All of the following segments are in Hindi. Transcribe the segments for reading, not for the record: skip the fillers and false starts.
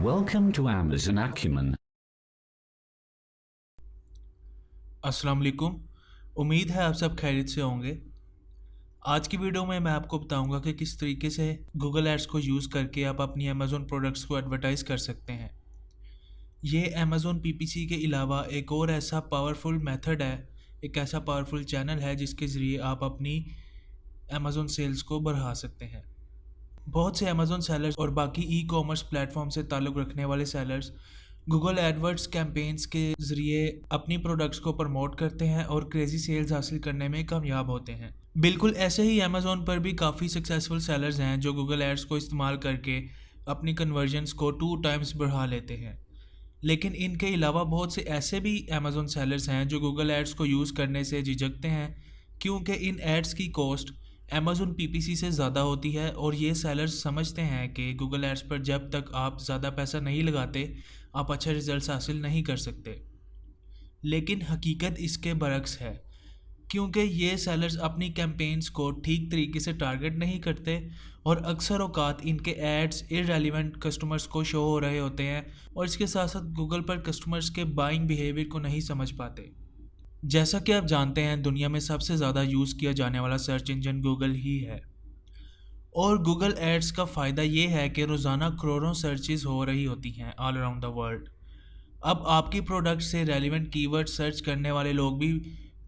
Welcome to Amazon Acumen. अस्सलाम वालेकुम। उम्मीद है आप सब खैरियत से होंगे। आज की वीडियो में मैं आपको बताऊंगा कि किस तरीके से गूगल एड्स को यूज़ करके आप अपनी अमेज़ोन प्रोडक्ट्स को एडवर्टाइज़ कर सकते हैं। ये अमेज़ोन पीपीसी के अलावा एक और ऐसा पावरफुल मेथड है, एक ऐसा पावरफुल चैनल है जिसके ज़रिए आप अपनी अमेज़ोन सेल्स को बढ़ा सकते हैं। बहुत से अमेज़ोन सेलर्स और बाकी ई कॉमर्स प्लेटफॉर्म से ताल्लुक़ रखने वाले सेलर्स गूगल एडवर्ड्स कैंपेन्स के ज़रिए अपनी प्रोडक्ट्स को प्रमोट करते हैं और क्रेज़ी सेल्स हासिल करने में कामयाब होते हैं। बिल्कुल ऐसे ही अमेज़ोन पर भी काफ़ी सक्सेसफुल सेलर्स हैं जो गूगल एड्स को इस्तेमाल करके अपनी कन्वर्जन्स को 2 टाइम्स बढ़ा लेते हैं। लेकिन इनके अलावा बहुत से ऐसे भी अमेज़ोन सेलर्स हैं जो गूगल एड्स को यूज़ करने से झिझकते हैं, क्योंकि इन एड्स की कॉस्ट अमेज़ोन पीपीसी से ज़्यादा होती है और ये सेलर्स समझते हैं कि गूगल एड्स पर जब तक आप ज़्यादा पैसा नहीं लगाते, आप अच्छे रिजल्ट्स हासिल नहीं कर सकते। लेकिन हकीकत इसके बरक्स है, क्योंकि ये सेलर्स अपनी कैंपेन्स को ठीक तरीके से टारगेट नहीं करते और अक्सर औकात इनके एड्स इररेलेवेंट कस्टमर्स को शो हो रहे होते हैं और इसके साथ साथ गूगल पर कस्टमर्स के बाइंग बिहेवियर को नहीं समझ पाते। जैसा कि आप जानते हैं, दुनिया में सबसे ज़्यादा यूज़ किया जाने वाला सर्च इंजन गूगल ही है और गूगल एड्स का फ़ायदा ये है कि रोज़ाना करोड़ों सर्चेज़ हो रही होती हैं ऑल अराउंड द वर्ल्ड। अब आपकी प्रोडक्ट से रेलिवेंट कीवर्ड सर्च करने वाले लोग भी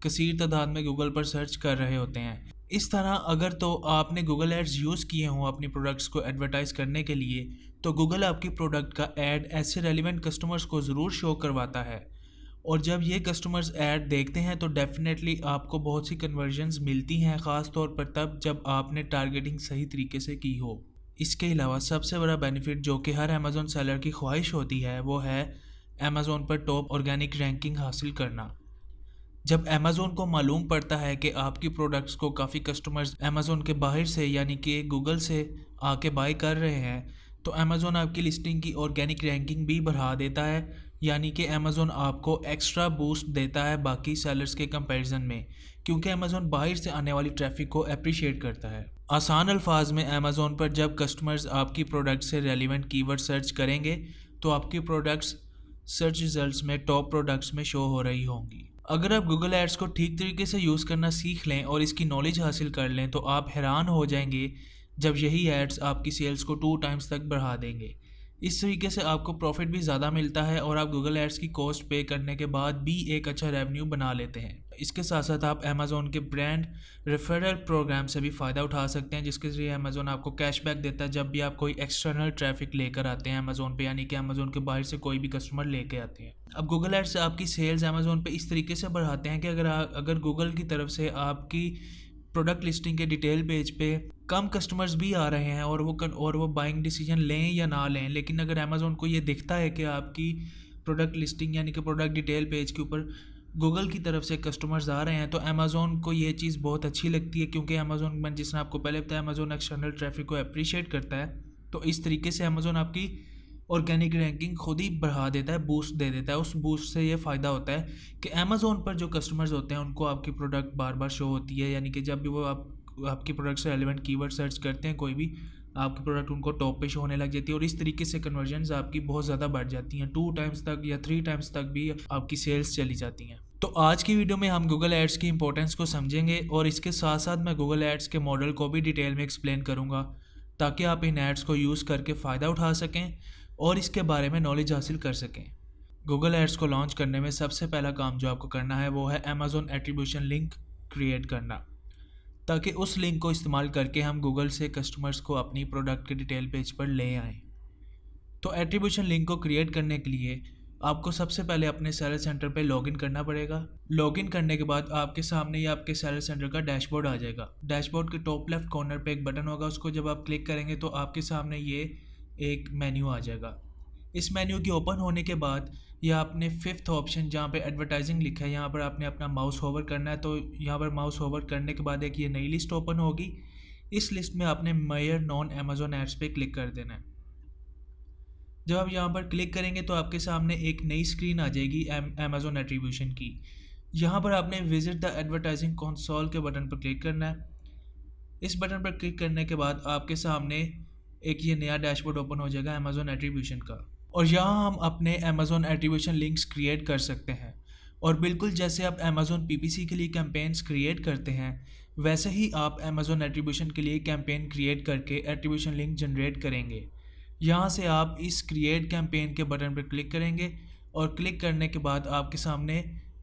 कसीर तादाद में गूगल पर सर्च कर रहे होते हैं। इस तरह अगर तो आपने गूगल एड्स यूज़ किए हों अपनी प्रोडक्ट्स को एडवर्टाइज़ करने के लिए, तो गूगल आपकी प्रोडक्ट का ऐड ऐसे रेलिवेंट कस्टमर्स को ज़रूर शो करवाता है और जब ये कस्टमर्स ऐड देखते हैं तो डेफिनेटली आपको बहुत सी कन्वर्जन्स मिलती हैं, ख़ास तौर पर तब जब आपने टारगेटिंग सही तरीके से की हो। इसके अलावा सबसे बड़ा बेनिफिट जो कि हर अमेज़ोन सेलर की ख्वाहिश होती है वो है अमेज़ोन पर टॉप ऑर्गेनिक रैंकिंग हासिल करना। जब अमेज़ोन को मालूम पड़ता है कि आपकी प्रोडक्ट्स को काफ़ी कस्टमर्स अमेज़ोन के बाहर से यानी कि गूगल से आके बाय कर रहे हैं, तो अमेज़ोन आपकी लिस्टिंग की ऑर्गेनिक रैंकिंग भी बढ़ा देता है, यानी कि अमेज़ोन आपको एक्स्ट्रा बूस्ट देता है बाकी सेलर्स के कंपैरिजन में, क्योंकि अमेज़ोन बाहर से आने वाली ट्रैफिक को अप्रिशिएट करता है। आसान अल्फाज में अमेज़ोन पर जब कस्टमर्स आपकी प्रोडक्ट से रेलिवेंट कीवर्ड सर्च करेंगे तो आपकी प्रोडक्ट्स सर्च रिजल्ट्स में टॉप प्रोडक्ट्स में शो हो रही होंगी। अगर आप गूगल एड्स को ठीक तरीके से यूज़ करना सीख लें और इसकी नॉलेज हासिल कर लें तो आप हैरान हो जाएंगे जब यही एड्स आपकी सेल्स को 2 टाइम्स तक बढ़ा देंगे। इस तरीके से आपको प्रॉफिट भी ज़्यादा मिलता है और आप गूगल एड्स की कॉस्ट पे करने के बाद भी एक अच्छा रेवेन्यू बना लेते हैं। इसके साथ साथ आप अमेज़ोन के ब्रांड रेफरल प्रोग्राम से भी फ़ायदा उठा सकते हैं, जिसके ज़रिए अमेज़ोन आपको कैशबैक देता है जब भी आप कोई एक्सटर्नल ट्रैफिक लेकर आते हैं अमेज़ोन पे, यानी कि अमेज़ोन के बाहर से कोई भी कस्टमर लेके आते हैं। अब गूगल एड्स आपकी सेल्स अमेज़ोन पे इस तरीके से बढ़ाते हैं कि अगर गूगल की तरफ से आपकी प्रोडक्ट लिस्टिंग के डिटेल पेज पे कम कस्टमर्स भी आ रहे हैं और वो बाइंग डिसीजन लें या ना लें, लेकिन अगर अमेज़ोन को ये दिखता है कि आपकी प्रोडक्ट लिस्टिंग यानी कि प्रोडक्ट डिटेल पेज के ऊपर गूगल की तरफ से कस्टमर्स आ रहे हैं, तो अमेज़ोन को ये चीज़ बहुत अच्छी लगती है, क्योंकि अमेज़ोन, मैंने जिसने आपको पहले बताया, अमेज़ोन एक्सटर्नल ट्रैफिक को अप्रिशिएट करता है। तो इस तरीके से अमेज़ोन आपकी ऑर्गेनिक रैंकिंग खुद ही बढ़ा देता है, बूस्ट दे देता है। उस बूस्ट से ये फ़ायदा होता है कि अमेज़ोन पर जो कस्टमर्स होते हैं उनको आपकी प्रोडक्ट बार बार शो होती है, यानी कि जब भी वो आपकी प्रोडक्ट से रेलिवेंट कीवर्ड सर्च करते हैं कोई भी, आपकी प्रोडक्ट उनको टॉप पे शो होने लग जाती है और इस तरीके से कन्वर्जन्स आपकी बहुत ज़्यादा बढ़ जाती हैं। 2 टाइम्स तक या 3 टाइम्स तक भी आपकी सेल्स चली जाती हैं। तो आज की वीडियो में हम गूगल एड्स की इंपॉर्टेंस को समझेंगे और इसके साथ साथ मैं गूगल एड्स के मॉडल को भी डिटेल में एक्सप्लेन करूँगा, ताकि आप इन एड्स को यूज़ करके फ़ायदा उठा सकें और इसके बारे में नॉलेज हासिल कर सकें। गूगल एड्स को लॉन्च करने में सबसे पहला काम जो आपको करना है वो है अमेज़ोन एट्रीब्यूशन लिंक क्रिएट करना, ताकि उस लिंक को इस्तेमाल करके हम गूगल से कस्टमर्स को अपनी प्रोडक्ट के डिटेल पेज पर ले आएँ। तो एट्रीब्यूशन लिंक को क्रिएट करने के लिए आपको सबसे पहले अपने सेलर सेंटर पे लॉगिन करना पड़ेगा। लॉगिन करने के बाद आपके सामने ये आपके सेलर सेंटर का डैशबोर्ड आ जाएगा। डैशबोर्ड के टॉप लेफ्ट कॉर्नर पे एक बटन होगा, उसको जब आप क्लिक करेंगे तो आपके सामने ये एक मेन्यू आ जाएगा। इस मेन्यू के ओपन होने के बाद यह आपने 5th ऑप्शन जहाँ पे एडवर्टाइजिंग लिखा है, यहाँ पर आपने अपना माउस होवर करना है। तो यहाँ पर माउस होवर करने के बाद एक ये नई लिस्ट ओपन होगी। इस लिस्ट में आपने मेयर नॉन अमेज़ोन एड्स पे क्लिक कर देना है। जब आप यहाँ पर क्लिक करेंगे तो आपके सामने एक नई स्क्रीन आ जाएगी अमेज़ोन एट्रीब्यूशन की। यहाँ पर आपने विजिट द एडवर्टाइजिंग कंसोल के बटन पर क्लिक करना है। इस बटन पर क्लिक करने के बाद आपके सामने एक ये नया डैशबोर्ड ओपन हो जाएगा अमेज़ोन एट्रीब्यूशन का। और यहाँ हम अपने अमेज़ॉन एट्रीब्यूशन लिंक्स क्रिएट कर सकते हैं। और बिल्कुल जैसे आप अमेज़ॉन पीपीसी के लिए कैंपेन्स क्रिएट करते हैं, वैसे ही आप अमेज़ॉन एट्रीब्यूशन के लिए कैंपेन क्रिएट करके एट्रीब्यूशन लिंक जनरेट करेंगे। यहाँ से आप इस क्रिएट कैंपेन के बटन पर क्लिक करेंगे और क्लिक करने के बाद आपके सामने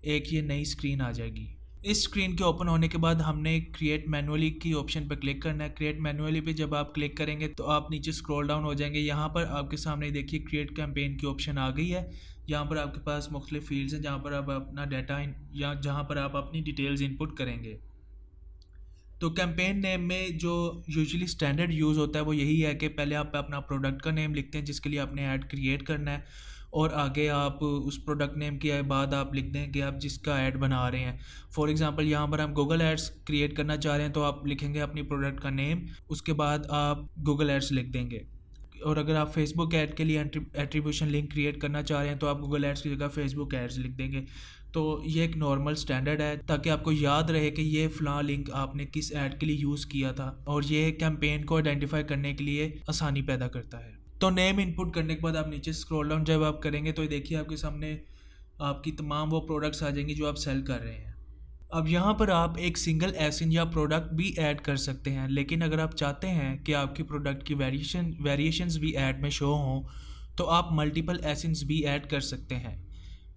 एक ये नई स्क्रीन आ जाएगी। इस स्क्रीन के ओपन होने के बाद हमने क्रिएट मैनुअली की ऑप्शन पर क्लिक करना है। क्रिएट मैनुअली पे जब आप क्लिक करेंगे तो आप नीचे स्क्रॉल डाउन हो जाएंगे। यहाँ पर आपके सामने देखिए क्रिएट कैंपेन की ऑप्शन आ गई है। यहाँ पर आपके पास मुख्तलिफ फील्ड्स हैं जहाँ पर आप अपना डाटा या जहाँ पर आप अपनी डिटेल्स इनपुट करेंगे। तो कैंपेन नेम में जो यूजुअली स्टैंडर्ड यूज़ होता है वो यही है कि पहले आप अपना प्रोडक्ट का नेम लिखते हैं जिसके लिए आपने ऐड क्रिएट करना है, और आगे आप उस प्रोडक्ट नेम के बाद आप लिख दें कि आप जिसका ऐड बना रहे हैं। फॉर एग्जांपल यहाँ पर हम गूगल एड्स क्रिएट करना चाह रहे हैं तो आप लिखेंगे अपनी प्रोडक्ट का नेम, उसके बाद आप गूगल एड्स लिख देंगे। और अगर आप फेसबुक ऐड के लिए एट्रीब्यूशन लिंक क्रिएट करना चाह रहे हैं तो आप गूगल एड्स की जगह फेसबुक एड्स लिख देंगे। तो ये एक नॉर्मल स्टैंडर्ड है ताकि आपको याद रहे कि ये फ़लाँ लिंक आपने किस ऐड के लिए यूज़ किया था, और ये कैंपेन को आइडेंटिफाई करने के लिए आसानी पैदा करता है। तो नेम इनपुट करने के बाद आप नीचे स्क्रॉल डाउन जब आप करेंगे तो देखिए आपके सामने आपकी तमाम वो प्रोडक्ट्स आ जाएंगी जो आप सेल कर रहे हैं। अब यहाँ पर आप एक सिंगल एसिन या प्रोडक्ट भी ऐड कर सकते हैं, लेकिन अगर आप चाहते हैं कि आपकी प्रोडक्ट की वेरिएशंस भी ऐड में शो हों तो आप मल्टीपल एसिन्स भी ऐड कर सकते हैं।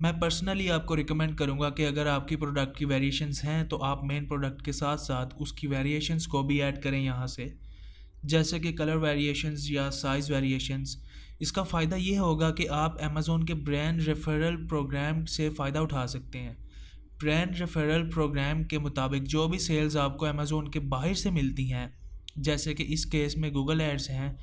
मैं पर्सनली आपको रिकमेंड करूँगा कि अगर आपकी प्रोडक्ट की वेरिएशंस हैं तो आप मेन प्रोडक्ट के साथ साथ उसकी वेरिएशंस को भी ऐड करें यहाँ से, जैसे कि कलर वेरिएशंस या साइज़ वेरिएशंस। इसका फ़ायदा ये होगा कि आप अमेज़ॉन के ब्रांड रेफरल प्रोग्राम से फ़ायदा उठा सकते हैं। ब्रांड रेफरल प्रोग्राम के मुताबिक जो भी सेल्स आपको अमेज़ॉन के बाहर से मिलती हैं, जैसे कि इस केस में गूगल एड्स हैं,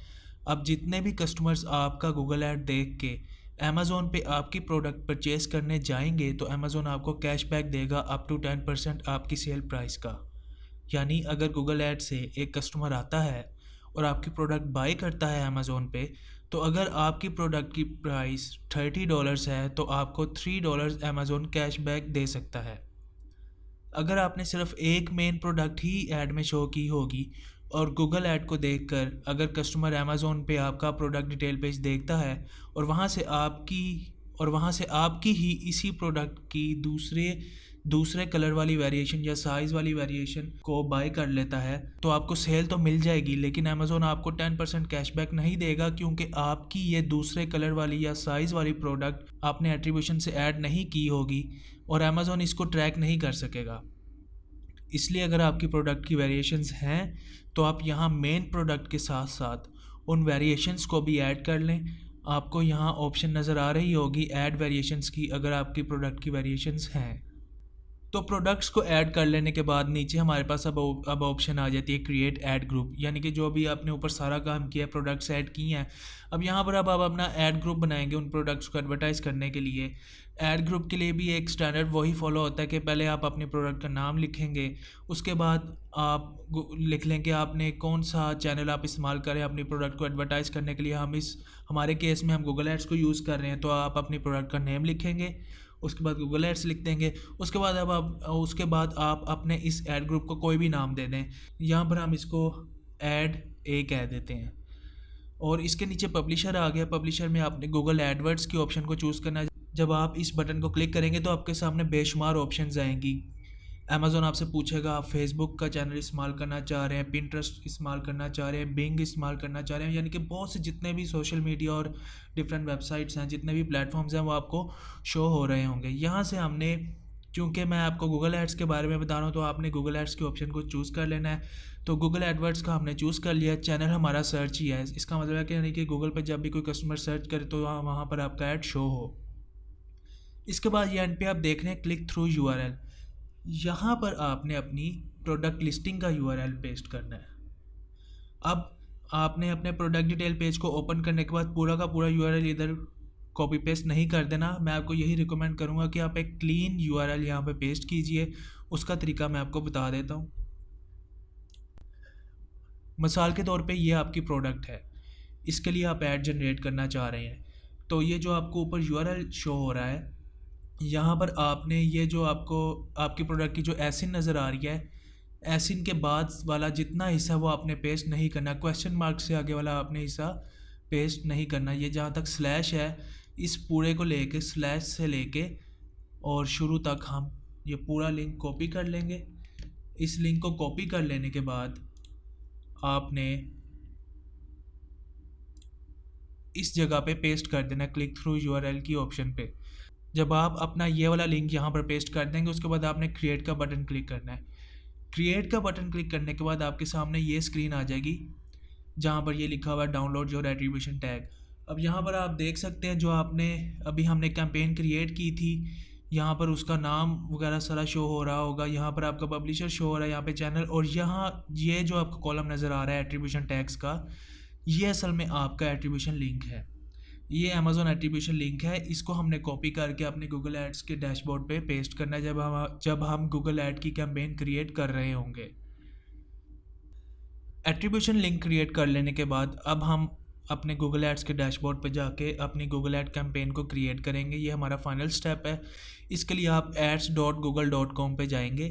अब जितने भी कस्टमर्स आपका गूगल ऐड देख के अमेज़ॉन पे आपकी प्रोडक्ट परचेज़ करने जाएंगे तो अमेज़ॉन आपको कैशबैक देगा अप टू 10% आपकी सेल प्राइस का। यानी अगर गूगल ऐड से एक कस्टमर आता है और आपकी प्रोडक्ट बाई करता है अमेज़ॉन पे, तो अगर आपकी प्रोडक्ट की प्राइस $30 है तो आपको $3 अमेज़ॉन कैशबैक दे सकता है। अगर आपने सिर्फ एक मेन प्रोडक्ट ही ऐड में शो की होगी और गूगल ऐड को देखकर अगर कस्टमर अमेज़ॉन पे आपका प्रोडक्ट डिटेल पेज देखता है और वहाँ से आपकी ही इसी प्रोडक्ट की दूसरे कलर वाली वेरिएशन या साइज़ वाली वेरिएशन को बाय कर लेता है, तो आपको सेल तो मिल जाएगी, लेकिन अमेज़ॉन आपको 10% कैशबैक नहीं देगा क्योंकि आपकी ये दूसरे कलर वाली या साइज़ वाली प्रोडक्ट आपने एट्रीब्यूशन से ऐड नहीं की होगी और अमेज़ॉन इसको ट्रैक नहीं कर सकेगा। इसलिए अगर आपकी प्रोडक्ट की वेरिएशंस हैं तो आप यहाँ मेन प्रोडक्ट के साथ साथ उन वेरिएशंस को भी ऐड कर लें। आपको यहाँ ऑप्शन नज़र आ रही होगी ऐड वेरिएशंस की, अगर आपकी प्रोडक्ट की वेरिएशंस हैं। तो प्रोडक्ट्स को ऐड कर लेने के बाद नीचे हमारे पास अब ऑप्शन आ जाती है क्रिएट ऐड ग्रुप, यानी कि जो भी आपने ऊपर सारा काम किया है, प्रोडक्ट्स ऐड किए हैं, अब यहाँ पर अब आप अपना ऐड ग्रुप बनाएंगे उन प्रोडक्ट्स को एडवर्टाइज़ करने के लिए। ऐड ग्रुप के लिए भी एक स्टैंडर्ड वही फॉलो होता है कि पहले आप अपने प्रोडक्ट का नाम लिखेंगे, उसके बाद आप लिख लें कि आपने कौन सा चैनल आप इस्तेमाल करें अपनी प्रोडक्ट को एडवर्टाइज़ करने के लिए। हमारे केस में हम गूगल एड्स को यूज़ कर रहे हैं, तो आप अपनी प्रोडक्ट का नेम लिखेंगे, उसके बाद गूगल एड्स लिख देंगे, उसके बाद आप अपने इस ऐड ग्रुप को कोई भी नाम दे दें। यहाँ पर हम इसको ऐड ए कह देते हैं और इसके नीचे पब्लिशर आ गया। पब्लिशर में आपने गूगल एडवर्ड्स की ऑप्शन को चूज़ करना है। जब आप इस बटन को क्लिक करेंगे तो आपके सामने बेशुमार ऑप्शंस आएंगी। अमेज़ॉन आपसे पूछेगा आप फेसबुक का चैनल इस्तेमाल करना चाह रहे हैं, पिंटरेस्ट इस्तेमाल करना चाह रहे हैं, बिंग इस्तेमाल करना चाह रहे हैं, यानी कि बहुत से जितने भी सोशल मीडिया और डिफरेंट वेबसाइट्स हैं, जितने भी प्लेटफॉर्म्स हैं वो आपको शो हो रहे होंगे। यहाँ से हमने, क्योंकि मैं आपको गूगल एड्स के बारे में बता रहा हूँ, तो आपने गूगल एड्स के ऑप्शन को चूज़ कर लेना है। तो गूगल एडवर्ड्स का हमने चूज़ कर लिया। चैनल हमारा सर्च ही है, इसका मतलब है कि यानी कि गूगल पर जब भी कोई कस्टमर सर्च करे तो वहाँ पर आपका ऐड शो हो। इसके बाद ये एंड पे आप देख रहे हैं क्लिक थ्रू URL। यहाँ पर आपने अपनी प्रोडक्ट लिस्टिंग का URL पेस्ट करना है। अब आपने अपने प्रोडक्ट डिटेल पेज को ओपन करने के बाद पूरा का पूरा URL इधर कॉपी पेस्ट नहीं कर देना। मैं आपको यही रिकमेंड करूँगा कि आप एक क्लीन URL यहाँ पे पेस्ट कीजिए। उसका तरीका मैं आपको बता देता हूँ। मिसाल के तौर पे ये आपकी प्रोडक्ट है, इसके लिए आप ऐड जनरेट करना चाह रहे हैं, तो ये जो आपको ऊपर URL शो हो रहा है, यहाँ पर आपने ये जो आपकी प्रोडक्ट की जो एसिन नज़र आ रही है, एसिन के बाद वाला जितना हिस्सा वो आपने पेस्ट नहीं करना, क्वेश्चन मार्क से आगे वाला आपने हिस्सा पेस्ट नहीं करना। ये जहाँ तक स्लैश है इस पूरे को लेके स्लैश से लेके और शुरू तक हम ये पूरा लिंक कॉपी कर लेंगे। इस लिंक को कॉपी कर लेने के बाद आपने इस जगह पे पेस्ट कर देना क्लिक थ्रू यूआरएल की ऑप्शन पे। जब आप अपना ये वाला लिंक यहाँ पर पेस्ट कर देंगे उसके बाद आपने क्रिएट का बटन क्लिक करना है। क्रिएट का बटन क्लिक करने के बाद आपके सामने ये स्क्रीन आ जाएगी जहाँ पर ये लिखा हुआ है डाउनलोड योर एट्रीब्यूशन टैग। अब यहाँ पर आप देख सकते हैं जो आपने अभी हमने कैंपेन क्रिएट की थी यहाँ पर उसका नाम वगैरह सारा शो हो रहा होगा। यहाँ पर आपका पब्लिशर शो हो रहा है, यहाँ पे चैनल, और यहाँ ये जो आपका कॉलम नज़र आ रहा है एट्रीब्यूशन टैग्स का, ये असल में आपका एट्रीब्यूशन लिंक है। ये अमेज़ॉन एट्रीब्यूशन लिंक है। इसको हमने कॉपी करके अपने गूगल एड्स के डैशबोर्ड पे पेस्ट करना है जब हम गूगल ऐड की कैंपेन क्रिएट कर रहे होंगे। एट्रीब्यूशन लिंक क्रिएट कर लेने के बाद अब हम अपने गूगल एड्स के डैशबोर्ड पे जाके अपनी गूगल ऐड कैंपेन को क्रिएट करेंगे। ये हमारा फाइनल स्टेप है। इसके लिए आप ads.google.com पे जाएंगे।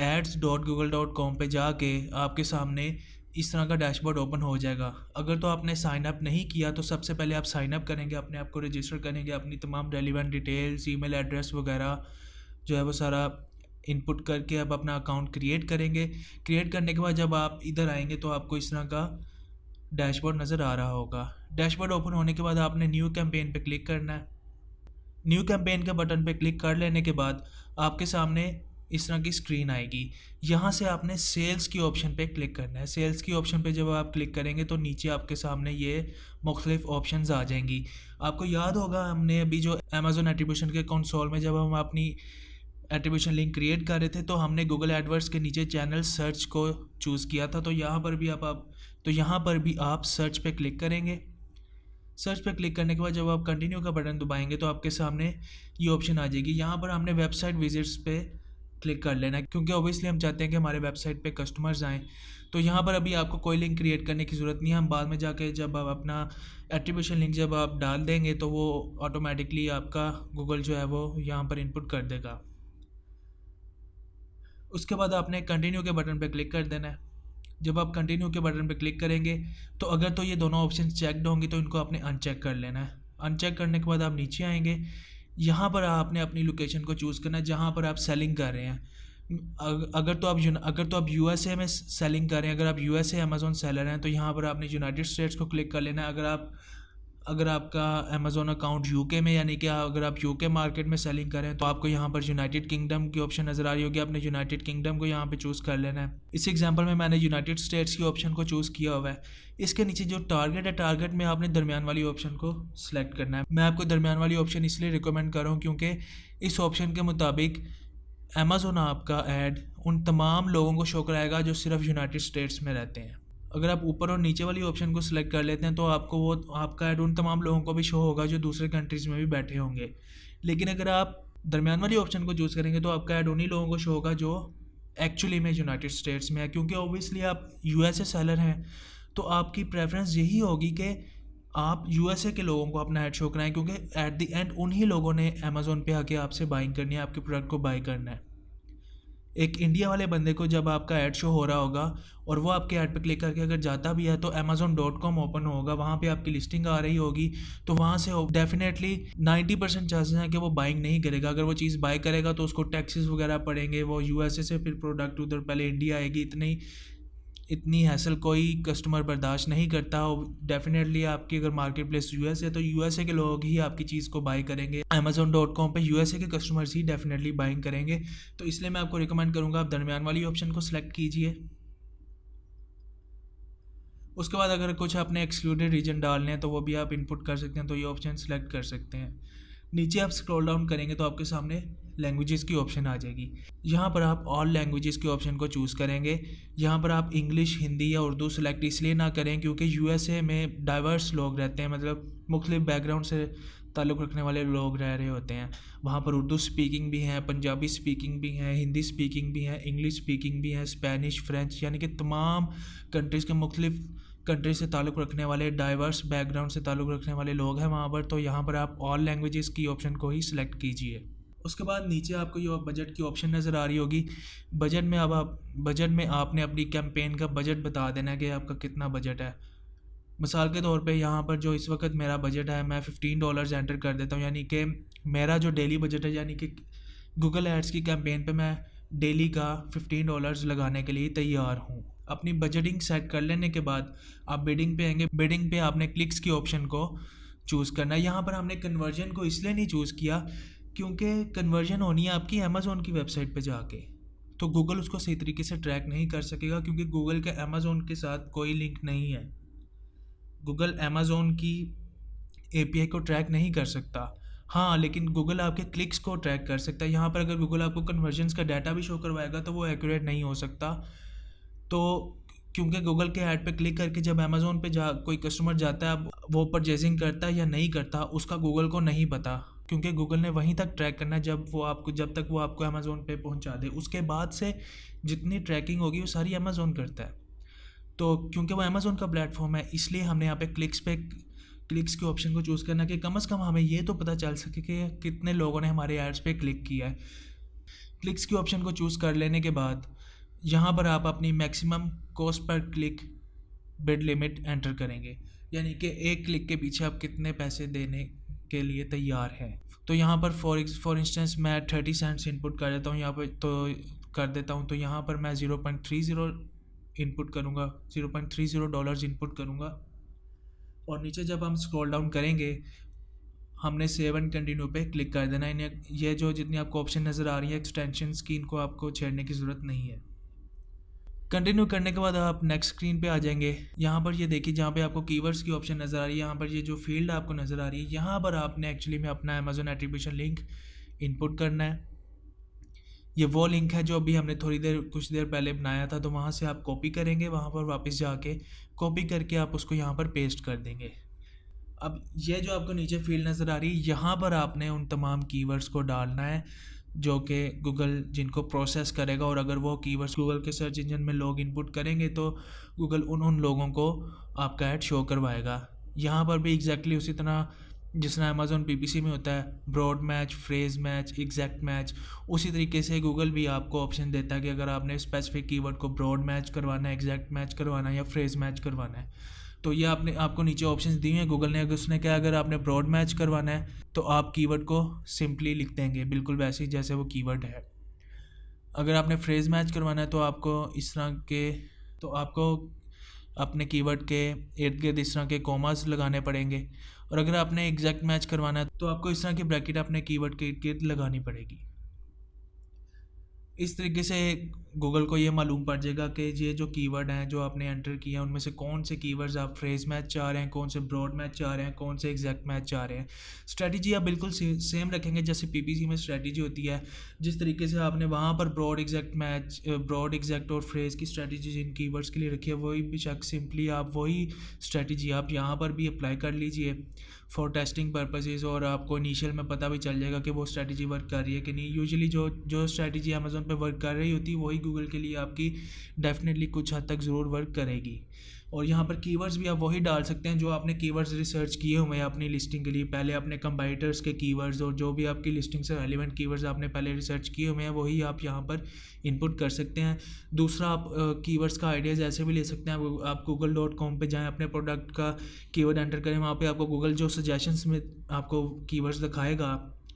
ads.google.com पे जाके आपके सामने इस तरह का डैशबोर्ड ओपन हो जाएगा। अगर तो आपने साइन अप नहीं किया तो सबसे पहले आप साइन अप करेंगे, अपने आप को रजिस्टर करेंगे, अपनी तमाम रेलिवेंट डिटेल्स, ईमेल एड्रेस वगैरह जो है वो सारा इनपुट करके अब अपना अकाउंट क्रिएट करेंगे। क्रिएट करने के बाद जब आप इधर आएंगे तो आपको इस तरह का डैशबोर्ड नज़र आ रहा होगा। डैशबोर्ड ओपन होने के बाद आपने न्यू कैंपेन पे क्लिक करना है। न्यू कैंपेन के बटन पे क्लिक कर लेने के बाद आपके सामने इस तरह की स्क्रीन आएगी। यहाँ से आपने सेल्स की ऑप्शन पे क्लिक करना है। सेल्स की ऑप्शन पे जब आप क्लिक करेंगे तो नीचे आपके सामने ये मुख्तलिफ ऑप्शंस आ जाएंगी। आपको याद होगा हमने अभी जो अमेज़ॉन एट्रीब्यूशन के कंसोल में जब हम अपनी एट्रीब्यूशन लिंक क्रिएट कर रहे थे तो हमने गूगल एडवर्ड्स के नीचे चैनल सर्च को चूज़ किया था। तो यहाँ पर भी आप सर्च पे क्लिक करेंगे। सर्च पे क्लिक करने के बाद जब आप कंटिन्यू का बटन दबाएंगे तो आपके सामने ये ऑप्शन आ जाएगी। यहाँ पर हमने वेबसाइट विजिट्स पे क्लिक कर लेना है क्योंकि ऑब्वियसली हम चाहते हैं कि हमारे वेबसाइट पे कस्टमर्स आएँ। तो यहाँ पर अभी आपको कोई लिंक क्रिएट करने की ज़रूरत नहीं है। हम बाद में जाके जब आप अपना एट्रीब्यूशन लिंक जब आप डाल देंगे तो वो ऑटोमेटिकली आपका गूगल जो है वो यहाँ पर इनपुट कर देगा। उसके बाद आपने कंटिन्यू के बटन पे क्लिक कर देना है। जब आप कंटिन्यू के बटन पे क्लिक करेंगे तो अगर तो ये दोनों ऑप्शन चेकड होंगी तो इनको आपने अनचेक कर लेना है। अनचेक करने के बाद आप नीचे आएंगे। यहाँ पर आपने अपनी लोकेशन को चूज़ करना है जहाँ पर आप सेलिंग कर रहे हैं। अगर तो आप यूएसए में सेलिंग कर रहे हैं, अगर आप यूएसए अमेज़ॉन सेलर हैं तो यहाँ पर आपने यूनाइटेड स्टेट्स को क्लिक कर लेना है। अगर आपका अमेज़ॉन अकाउंट यूके में, यानी कि अगर आप यूके मार्केट में सेलिंग करें तो आपको यहाँ पर यूनाइटेड किंगडम की ऑप्शन नज़र आ रही होगी। आपने यूनाइटेड किंगडम को यहाँ पे चूज़ कर लेना है। इस एग्जांपल में मैंने यूनाइटेड स्टेट्स की ऑप्शन को चूज़ किया हुआ है। इसके नीचे जो टारगेट है, टारगेट में आपने दरमियान वाली ऑप्शन को सिलेक्ट करना है। मैं आपको दरमियान वाली ऑप्शन इसलिए रिकमेंड कर रहा हूँ क्योंकि इस ऑप्शन के मुताबिक अमेज़ॉन आपका ऐड उन तमाम लोगों को शो कराएगा जो सिर्फ यूनाइटेड स्टेट्स में रहते हैं। अगर आप ऊपर और नीचे वाली ऑप्शन को सिलेक्ट कर लेते हैं तो आपका ऐड उन तमाम लोगों को भी शो होगा जो दूसरे कंट्रीज़ में भी बैठे होंगे। लेकिन अगर आप दरमियान वाली ऑप्शन को चूज़ करेंगे तो आपका ऐड उन्हीं लोगों को शो होगा जो एक्चुअली में यूनाइटेड स्टेट्स में है। क्योंकि ओब्वियसली आप यूएसए सेलर हैं तो आपकी प्रेफरेंस यही होगी कि आप यूएसए के लोगों को अपना ऐड शो कराएं, क्योंकि एट द एंड उन्हीं लोगों ने अमेज़ॉन पे आके आपसे बाइंग करनी है, आपके प्रोडक्ट को बाई करना है। एक इंडिया वाले बंदे को जब आपका ऐड शो हो रहा होगा और वो आपके ऐड पे क्लिक करके अगर जाता भी है तो amazon.com ओपन होगा, वहाँ पे आपकी लिस्टिंग आ रही होगी, तो वहाँ से डेफिनेटली 90% चांसेस हैं कि वो बाइंग नहीं करेगा। अगर वो चीज़ बाई करेगा तो उसको टैक्सेस वगैरह पड़ेंगे, वो यूएसए से फिर प्रोडक्ट उधर पहले इंडिया आएगी। इतनी हैसल कोई कस्टमर बर्दाश्त नहीं करता। डेफिनेटली आपकी अगर मार्केट प्लेस यूएस है तो यूएसए के लोग ही आपकी चीज़ को बाई करेंगे। amazon.com पे यूएसए के कस्टमर्स ही डेफिनेटली बाइंग करेंगे। तो इसलिए मैं आपको रिकमेंड करूँगा आप दरमियान वाली ऑप्शन को सिलेक्ट कीजिए। उसके बाद अगर कुछ आपने एक्सक्लूडेड रीजन डालने हैं तो वो भी आप इनपुट कर सकते हैं, तो ये ऑप्शन सेलेक्ट कर सकते हैं। नीचे आप स्क्रॉल डाउन करेंगे तो आपके सामने लैंग्वेजेस की ऑप्शन आ जाएगी। यहाँ पर आप ऑल लैंग्वेजेस के ऑप्शन को चूज़ करेंगे। यहाँ पर आप इंग्लिश, हिंदी या उर्दू सेलेक्ट इसलिए ना करें क्योंकि यूएसए में डाइवर्स लोग रहते हैं, मतलब मुख्तलिफ बैकग्राउंड से ताल्लुक़ रखने वाले लोग रह रहे होते हैं। वहाँ पर उर्दू स्पीकिंग भी हैं, पंजाबी स्पीकिंग भी हैं, हिंदी स्पीकिंग भी हैं, इंग्लिश स्पीकिंग भी हैं, स्पेनिश, फ्रेंच, यानी कि तमाम कंट्रीज़ के मुख्तलिफ कंट्री से ताल्लुक़ रखने वाले, डाइवर्स बैकग्राउंड से ताल्लुक़ रखने वाले लोग हैं वहाँ पर। तो यहाँ पर आप ऑल लैंग्वेजेस की ऑप्शन को ही सिलेक्ट कीजिए। उसके बाद नीचे आपको ये बजट की ऑप्शन नज़र आ रही होगी। बजट में आपने अपनी कैंपेन का बजट बता देना है कि आपका कितना बजट है। मिसाल के तौर पे यहाँ पर जो इस वक्त मेरा बजट है, मैं $15 एंटर कर देता हूँ, यानी कि मेरा जो डेली बजट है, यानी कि गूगल एड्स की कैंपेन पे मैं डेली का $15 लगाने के लिए तैयार हूँ। अपनी बजटिंग सेट कर लेने के बाद आप बिडिंग पे आएंगे। बिडिंग पे आपने क्लिक्स की ऑप्शन को चूज़ करना है। यहाँ पर हमने कन्वर्जन को इसलिए नहीं चूज़ किया क्योंकि कन्वर्जन होनी है आपकी अमेज़ोन की वेबसाइट पे जाके, तो गूगल उसको सही तरीके से ट्रैक नहीं कर सकेगा क्योंकि गूगल के अमेज़ोन के साथ कोई लिंक नहीं है। गूगल अमेज़ोन की एपीआई को ट्रैक नहीं कर सकता। हाँ, लेकिन गूगल आपके क्लिक्स को ट्रैक कर सकता है। यहाँ पर अगर गूगल आपको कन्वर्जन्स का डाटा भी शो करवाएगा तो वो एक्यूरेट नहीं हो सकता। तो क्योंकि गूगल के ऐड पे क्लिक करके जब अमेज़ोन पे कोई कस्टमर जाता है, अब वो परचेजिंग करता है या नहीं करता उसका गूगल को नहीं पता, क्योंकि गूगल ने वहीं तक ट्रैक करना है जब तक वो आपको अमेज़ोन पे पहुंचा दे। उसके बाद से जितनी ट्रैकिंग होगी वो सारी अमेज़ोन करता है। तो क्योंकि वो अमेज़ोन का प्लेटफॉर्म है, इसलिए हमने यहाँ पे क्लिक्स के ऑप्शन को चूज़ करना कि कम से कम हमें ये तो पता चल सके कि कितने लोगों ने हमारे एड्स पे क्लिक किया है। क्लिक्स के ऑप्शन को चूज़ कर लेने के बाद यहाँ पर आप अपनी maximum cost per click bid limit enter करेंगे, यानी कि एक क्लिक के पीछे आप कितने पैसे देने के लिए तैयार हैं। तो यहाँ पर फॉर इंस्टेंस मैं 30 सेंट्स इनपुट कर देता हूँ, यहाँ पर तो यहाँ पर मैं 0.30 इनपुट करूँगा, $0.30 इनपुट करूँगा। और नीचे जब हम स्क्रॉल डाउन करेंगे हमने सेव एंड कंटिन्यू पे क्लिक कर देना। इन्हें ये जो जितनी आपको ऑप्शन नज़र आ रही है एक्सटेंशंस की, इनको आपको छेड़ने की ज़रूरत नहीं है। कंटिन्यू करने के बाद आप नेक्स्ट स्क्रीन पे आ जाएंगे। यहाँ पर ये देखिए जहाँ पे आपको कीवर्ड्स की ऑप्शन नज़र आ रही है, यहाँ पर ये जो फील्ड आपको नज़र आ रही है, यहाँ पर आपने एक्चुअली में अपना अमेज़न एट्रीब्यूशन लिंक इनपुट करना है। ये वो लिंक है जो अभी हमने कुछ देर पहले बनाया था, तो वहाँ से आप कॉपी करेंगे, वहाँ पर वापस जाके कॉपी करके आप उसको यहाँ पर पेस्ट कर देंगे। अब ये जो आपको नीचे फील्ड नज़र आ रही है, यहाँ पर आपने उन तमाम कीवर्ड्स को डालना है जो कि गूगल जिनको प्रोसेस करेगा, और अगर वो कीवर्ड्स गूगल के सर्च इंजन में लोग इनपुट करेंगे तो गूगल उन लोगों को आपका ऐड शो करवाएगा। यहाँ पर भी एग्जैक्टली उसी तरह जिस तरह अमेज़न पीपीसी में होता है broad match, phrase match, exact match, उसी तरीके से गूगल भी आपको ऑप्शन देता है कि अगर आपने स्पेसिफिक कीवर्ड को ब्रॉड मैच करवाना है, एग्जैक्ट मैच करवाना है या फ्रेज मैच करवाना है, तो ये आपको नीचे ऑप्शंस दिए हैं गूगल ने। अगर उसने क्या, अगर आपने ब्रॉड मैच करवाना है तो आप कीवर्ड को सिंपली लिख देंगे बिल्कुल वैसे ही जैसे वो कीवर्ड है। अगर आपने फ्रेज मैच करवाना है तो आपको इस तरह के अपने कीवर्ड के इर्द गिर्द इस तरह के कॉमास लगाने पड़ेंगे, और अगर आपने एग्जैक्ट मैच करवाना है तो आपको इस तरह की ब्रैकेट अपने कीवर्ड के इर्द गिर्द लगानी पड़ेगी। इस तरीके से गूगल को ये मालूम पड़ जाएगा कि ये जो कीवर्ड हैं जो आपने एंटर किया हैं उनमें से कौन से कीवर्ड्स आप फ्रेज मैच चाह रहे हैं, कौन से ब्रॉड मैच चाह रहे हैं, कौन से एग्जैक्ट मैच चाह रहे हैं। स्ट्रेटजी आप बिल्कुल सेम रखेंगे जैसे पीपीसी में स्ट्रेटजी होती है। जिस तरीके से आपने वहाँ पर ब्रॉड एग्जैक्ट और फ्रेज की स्ट्रेटजी जिन कीवर्ड्स के लिए रखी है, वही बेशक सिंपली आप वही स्ट्रेटजी आप यहाँ पर भी अप्लाई कर लीजिए फॉर टेस्टिंग पर्पसेस, और आपको इनिशियल में पता भी चल जाएगा कि वो स्ट्रेटजी वर्क कर रही है कि नहीं। यूजुअली जो स्ट्रेटजी अमेज़न पे वर्क कर रही होती है वही गूगल के लिए आपकी डेफिनेटली कुछ हद तक ज़रूर वर्क करेगी। और यहाँ पर कीवर्ड्स भी आप वही डाल सकते हैं जो आपने कीवर्ड्स रिसर्च किए हुए हैं अपनी लिस्टिंग के लिए। पहले अपने कंबाइटर्स के कीवर्ड्स और जो भी आपकी लिस्टिंग से रेलिवेंट कीवर्ड्स आपने पहले रिसर्च किए हुए हैं वही आप यहाँ पर इनपुट कर सकते हैं। दूसरा, आप कीवर्ड्स का आइडियाज़ ऐसे भी ले सकते हैं। आप google.com पे जाएँ, अपने प्रोडक्ट का कीवर्ड एंटर करें, वहाँ पे आपको गूगल जो सजेशंस में आपको कीवर्ड्स दिखाएगा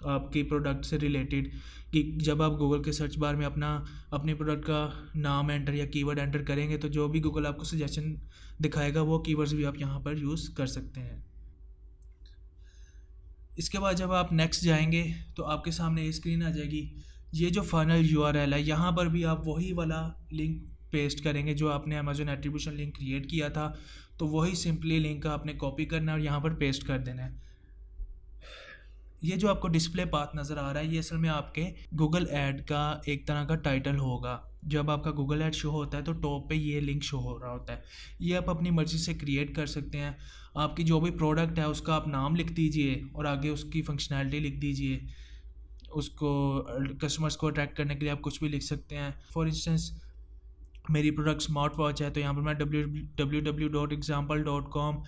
आपके प्रोडक्ट से रिलेटेड, कि जब आप गूगल के सर्च बार में अपने प्रोडक्ट का नाम एंटर या कीवर्ड एंटर करेंगे तो जो भी गूगल आपको सजेशन दिखाएगा वो कीवर्ड्स भी आप यहाँ पर यूज़ कर सकते हैं। इसके बाद जब आप नेक्स्ट जाएंगे तो आपके सामने ये स्क्रीन आ जाएगी। ये जो फाइनल यूआरएल है यहाँ पर भी आप वही वाला लिंक पेस्ट करेंगे जो आपने अमेज़न एट्रीब्यूशन लिंक क्रिएट किया था, तो वही सिंपली लिंक आपने कॉपी करना है और यहाँ पर पेस्ट कर देना है। ये जो आपको डिस्प्ले पाथ नज़र आ रहा है ये असल में आपके गूगल ऐड का एक तरह का टाइटल होगा। जब आपका गूगल ऐड शो होता है तो टॉप पे ये लिंक शो हो रहा होता है। ये आप अपनी मर्ज़ी से क्रिएट कर सकते हैं। आपकी जो भी प्रोडक्ट है उसका आप नाम लिख दीजिए और आगे उसकी फंक्शनैलिटी लिख दीजिए। उसको कस्टमर्स को अट्रैक्ट करने के लिए आप कुछ भी लिख सकते हैं। फॉर इंस्टेंस मेरी प्रोडक्ट स्मार्ट वॉच है तो यहाँ पर मैं www.example.com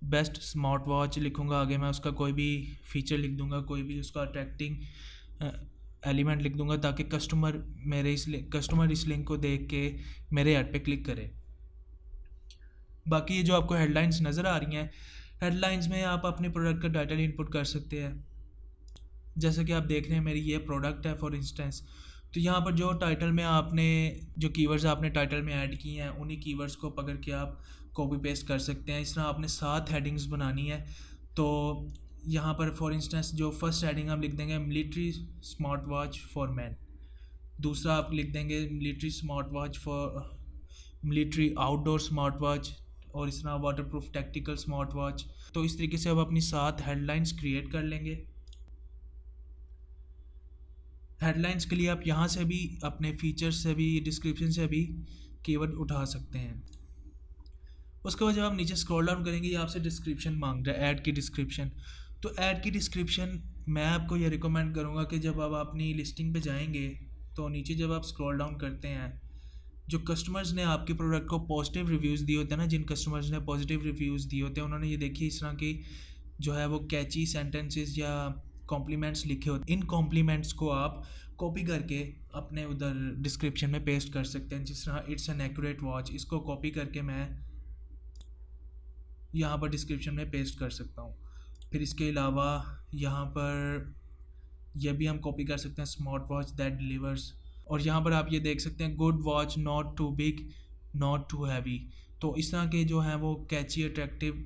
बेस्ट स्मार्ट वॉच लिखूँगा। आगे मैं उसका कोई भी फ़ीचर लिख दूँगा, कोई भी उसका अट्रैक्टिंग एलिमेंट लिख दूँगा ताकि कस्टमर इस लिंक को देख के मेरे ऐड पे क्लिक करे। बाकी ये जो आपको हेडलाइंस नज़र आ रही हैं, हेडलाइंस में आप अपने प्रोडक्ट का टाइटल इनपुट कर सकते हैं। जैसे कि आप देख रहे हैं मेरी ये प्रोडक्ट है फॉर इंस्टेंस, तो यहाँ पर जो टाइटल में आपने जो कीवर्ड्स आपने टाइटल में ऐड किए हैं उन्हीं कीवर्ड्स को पकड़ के आप कॉपी पेस्ट कर सकते हैं। इस तरह आपने 7 हेडिंग्स बनानी है। तो यहाँ पर फॉर इंस्टेंस जो फर्स्ट हेडिंग आप लिख देंगे military smart watch for man, दूसरा आप लिख देंगे military smart watch for military outdoor smart watch, और इस तरह water proof tactical smart watch. तो इस तरीके से आप अपनी 7 हेडलाइंस क्रिएट कर लेंगे। हेडलाइंस के लिए आप यहाँ से भी अपने फीचर्स से भी डिस्क्रिप्शन से भी कीवर्ड उठा सकते हैं। उसके बाद जब आप नीचे स्क्रॉल डाउन करेंगे ये आपसे डिस्क्रिप्शन मांग रहा है, ऐड की डिस्क्रिप्शन। तो ऐड की डिस्क्रिप्शन मैं आपको ये रिकमेंड करूँगा कि जब आप अपनी लिस्टिंग पे जाएंगे तो नीचे जब आप स्क्रॉल डाउन करते हैं, जो कस्टमर्स ने आपके प्रोडक्ट को पॉजिटिव रिव्यूज़ दिए होते हैं ना, जिन कस्टमर्स ने पॉजिटिव रिव्यूज़ दिए होते हैं उन्होंने ये देखिए इस तरह की जो है वो कैची सेंटेंसेस या कॉम्प्लीमेंट्स लिखे होते हैं। इन कॉम्प्लीमेंट्स को आप कॉपी करके अपने उधर डिस्क्रिप्शन में पेस्ट कर सकते हैं। जिस तरह इट्स एन एक्यूरेट वॉच, इसको कॉपी करके मैं यहाँ पर डिस्क्रिप्शन में पेस्ट कर सकता हूँ। फिर इसके अलावा यहाँ पर यह भी हम कॉपी कर सकते हैं स्मार्ट वॉच दैट डिलीवर्स, और यहाँ पर आप ये देख सकते हैं good watch not too big not too heavy. तो इस तरह के जो हैं वो कैची अट्रैक्टिव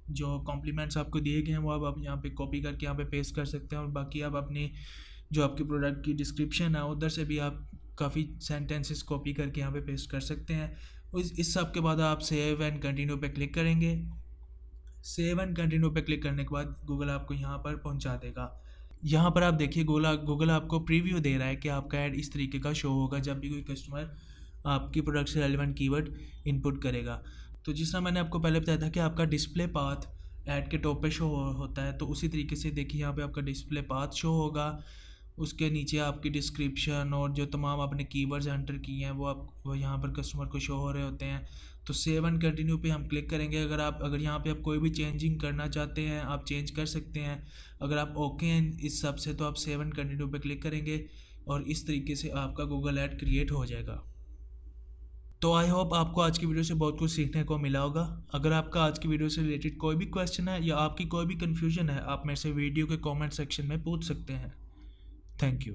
जो कॉम्प्लीमेंट्स आपको दिए गए हैं वो आप यहाँ पे कॉपी करके यहाँ पे पेस्ट कर सकते हैं। और बाकी आप अपनी जो आपकी प्रोडक्ट की डिस्क्रिप्शन है उधर से भी आप काफ़ी सेंटेंसेस कॉपी करके यहाँ पे पेस्ट कर सकते हैं। इस सब के बाद आप सेव एंड कंटिन्यू पे क्लिक करेंगे। सेव एंड कंटिन्यू पे क्लिक करने के बाद गूगल आपको यहाँ पर पहुँचा देगा। यहाँ पर आप देखिए गूगल आपको प्रीव्यू दे रहा है कि आपका ऐड इस तरीके का शो होगा जब भी कोई कस्टमर आपकी प्रोडक्ट से रेलिवेंट कीवर्ड इनपुट करेगा। तो जिस तरह मैंने आपको पहले बताया था कि आपका डिस्प्ले पाथ ऐड के टॉप पे शो होता है, तो उसी तरीके से देखिए यहाँ पे आपका डिस्प्ले पाथ शो होगा। उसके नीचे आपकी डिस्क्रिप्शन और जो तमाम आपने कीवर्ड्स एंटर किए हैं वो यहाँ पर कस्टमर को शो हो रहे होते हैं। तो सेव एंड कंटिन्यू पे हम क्लिक करेंगे। अगर यहाँ पे आप कोई भी चेंजिंग करना चाहते हैं आप चेंज कर सकते हैं। अगर आप ओके हैं इस सब से तो आप सेव एंड कंटिन्यू पे क्लिक करेंगे और इस तरीके से आपका गूगल ऐड क्रिएट हो जाएगा। तो आई होप आपको आज की वीडियो से बहुत कुछ सीखने को मिला होगा। अगर आपका आज की वीडियो से रिलेटेड कोई भी क्वेश्चन है या आपकी कोई भी कन्फ्यूजन है आप मेरे से वीडियो के कमेंट सेक्शन में पूछ सकते हैं। Thank you.